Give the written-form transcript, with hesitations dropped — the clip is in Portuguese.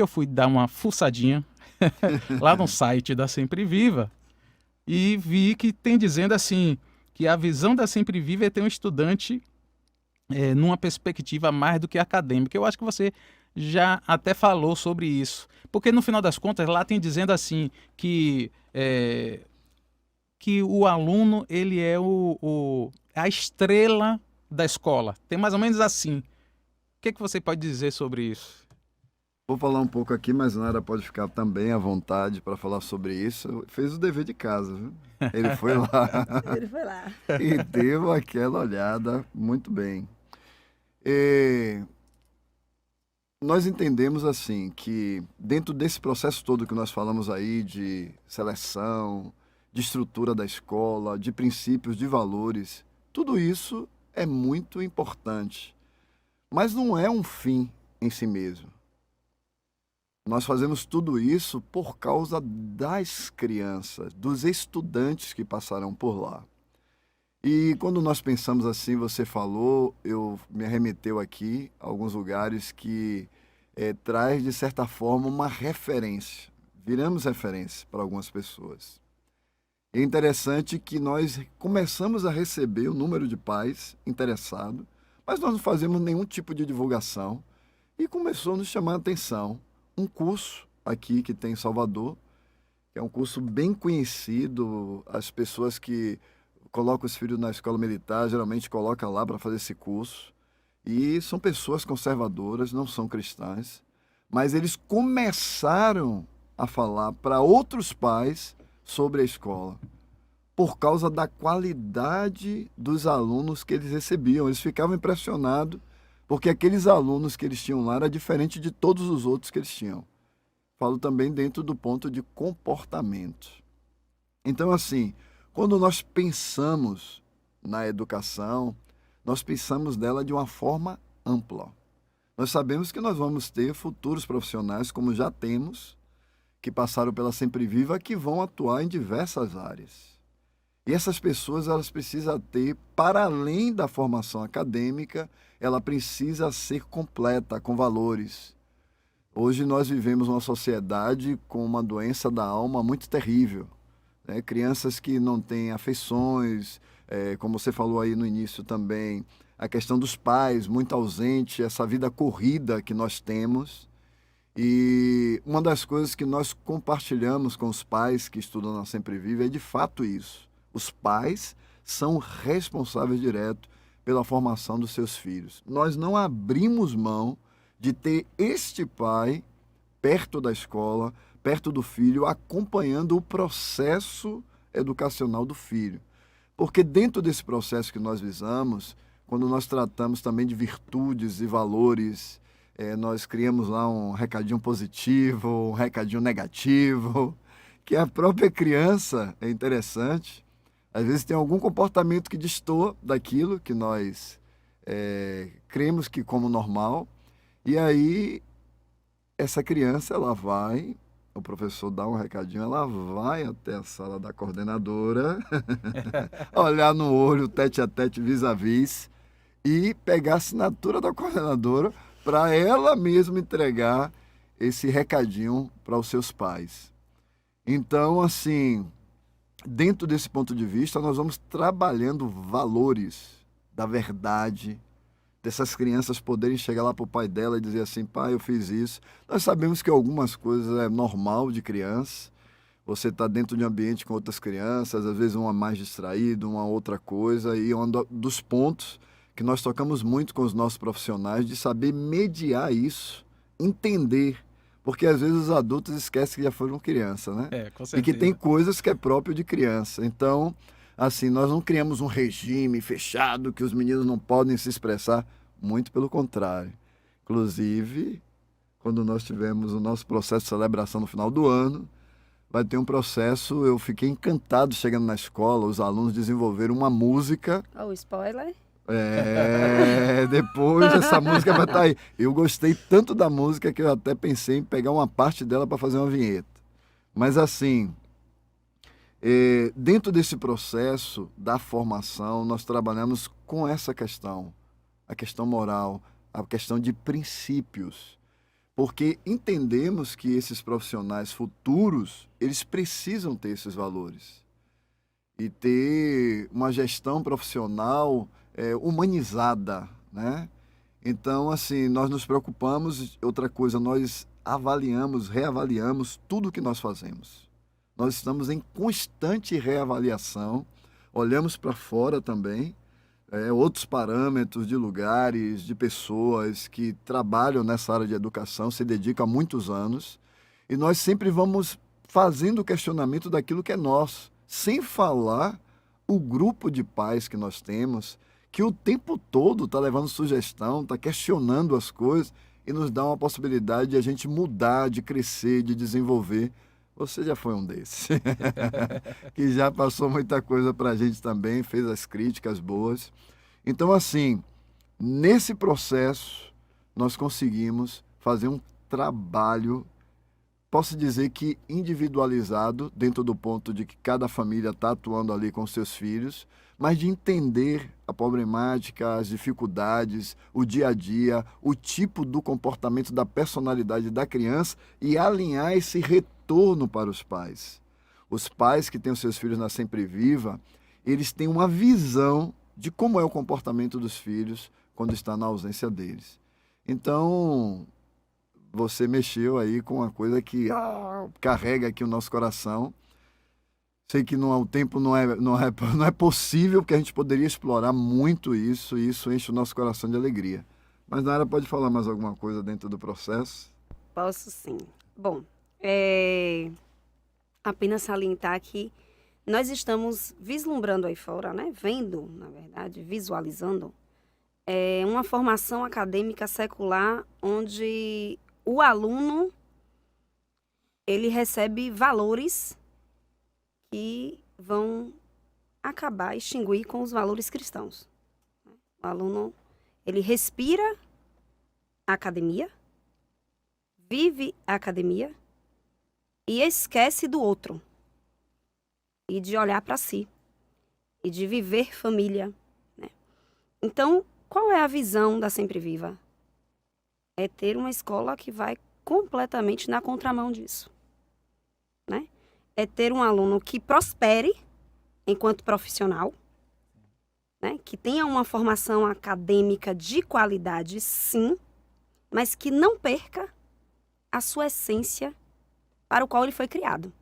eu fui dar uma fuçadinha lá no site da Sempre Viva e vi que tem dizendo assim, que a visão da Sempre Viva é ter um estudante numa perspectiva mais do que acadêmica. Eu acho que você já até falou sobre isso. Porque no final das contas, lá tem dizendo assim que o aluno ele é a estrela da escola. Tem mais ou menos assim. O que você pode dizer sobre isso? Vou falar um pouco aqui, mas Nara pode ficar também à vontade para falar sobre isso. Fez o dever de casa, viu? Ele foi lá Ele foi lá. e deu aquela olhada muito bem. E nós entendemos assim que dentro desse processo todo que nós falamos aí de seleção, de estrutura da escola, de princípios, de valores, tudo isso é muito importante, mas não é um fim em si mesmo. Nós fazemos tudo isso por causa das crianças, dos estudantes que passaram por lá. E quando nós pensamos assim, você falou, eu me arremeteu aqui a alguns lugares que traz, de certa forma, uma referência. Viramos referência para algumas pessoas. É interessante que nós começamos a receber o número de pais interessados, mas nós não fazemos nenhum tipo de divulgação. E começou a nos chamar a atenção um curso aqui que tem em Salvador, que é um curso bem conhecido. As pessoas que colocam os filhos na escola militar geralmente colocam lá para fazer esse curso. E são pessoas conservadoras, não são cristãs, mas eles começaram a falar para outros pais sobre a escola, por causa da qualidade dos alunos que eles recebiam. Eles ficavam impressionados, porque aqueles alunos que eles tinham lá era diferente de todos os outros que eles tinham. Falo também dentro do ponto de comportamento. Então, assim, quando nós pensamos na educação, nós pensamos dela de uma forma ampla. Nós sabemos que nós vamos ter futuros profissionais, como já temos, que passaram pela Sempre Viva, que vão atuar em diversas áreas. E essas pessoas, elas precisam ter, para além da formação acadêmica, ela precisa ser completa, com valores. Hoje nós vivemos uma sociedade com uma doença da alma muito terrível, né? Crianças que não têm afeições, como você falou aí no início também, a questão dos pais muito ausente, essa vida corrida que nós temos. E uma das coisas que nós compartilhamos com os pais que estudam na Sempre Viva é de fato isso. Os pais são responsáveis direto pela formação dos seus filhos. Nós não abrimos mão de ter este pai perto da escola, perto do filho, acompanhando o processo educacional do filho. Porque dentro desse processo que nós visamos, quando nós tratamos também de virtudes e valores, nós criamos lá um recadinho positivo, um recadinho negativo, que a própria criança, é interessante, às vezes tem algum comportamento que destoa daquilo que nós cremos que como normal, e aí essa criança, ela vai, o professor dá um recadinho, ela vai até a sala da coordenadora, olhar no olho, tete a tete, vis-a-vis, e pegar a assinatura da coordenadora para ela mesma entregar esse recadinho para os seus pais. Então, assim, dentro desse ponto de vista, nós vamos trabalhando valores da verdade, dessas crianças poderem chegar lá para o pai dela e dizer assim, pai, eu fiz isso. Nós sabemos que algumas coisas é normal de criança, você está dentro de um ambiente com outras crianças, às vezes uma mais distraída, uma outra coisa, e um dos pontos que nós tocamos muito com os nossos profissionais de saber mediar isso, entender, porque às vezes os adultos esquecem que já foram criança, né? Com E que certeza. tem coisas que é próprio de criança. Então, assim, nós não criamos um regime fechado que os meninos não podem se expressar, muito pelo contrário. Inclusive, quando nós tivemos o nosso processo de celebração no final do ano, vai ter um processo, eu fiquei encantado chegando na escola, os alunos desenvolveram uma música. Ó, o spoiler. Depois essa música vai estar aí. Eu gostei tanto da música que eu até pensei em pegar uma parte dela para fazer uma vinheta. Mas assim, dentro desse processo da formação, nós trabalhamos com essa questão, a questão moral, a questão de princípios. porque entendemos que esses profissionais futuros, eles precisam ter esses valores e ter uma gestão profissional humanizada, né? Então, assim, nós nos preocupamos. Outra coisa, nós avaliamos, reavaliamos tudo que nós fazemos. Nós estamos em constante reavaliação, olhamos para fora também, outros parâmetros de lugares, de pessoas que trabalham nessa área de educação, se dedicam há muitos anos, e nós sempre vamos fazendo o questionamento daquilo que é nosso, sem falar o grupo de pais que nós temos, que o tempo todo está levando sugestão, está questionando as coisas e nos dá uma possibilidade de a gente mudar, de crescer, de desenvolver. Você já foi um desses, que já passou muita coisa para a gente também, fez as críticas boas. Então, assim, nesse processo, nós conseguimos fazer um trabalho, posso dizer que individualizado, dentro do ponto de que cada família está atuando ali com seus filhos, mas de entender a problemática, as dificuldades, o dia a dia, o tipo do comportamento, da personalidade da criança e alinhar esse retorno para os pais. Os pais que têm os seus filhos na Sempre Viva, eles têm uma visão de como é o comportamento dos filhos quando está na ausência deles. Então, você mexeu aí com uma coisa que carrega aqui o nosso coração. Sei que o tempo não é possível, porque a gente poderia explorar muito isso, e isso enche o nosso coração de alegria. Mas, Nara, pode falar mais alguma coisa dentro do processo? Posso sim. Bom, apenas salientar que nós estamos vislumbrando aí fora, né? Vendo, na verdade, visualizando, uma formação acadêmica secular onde o aluno ele recebe valores que vão acabar, extinguir com os valores cristãos. O aluno, ele respira a academia, vive a academia e esquece do outro. E de olhar para si. E de viver família. Né? Então, qual é a visão da Sempre Viva? É ter uma escola que vai completamente na contramão disso. Né? É ter um aluno que prospere enquanto profissional, né? Que tenha uma formação acadêmica de qualidade, sim, mas que não perca a sua essência para o qual ele foi criado.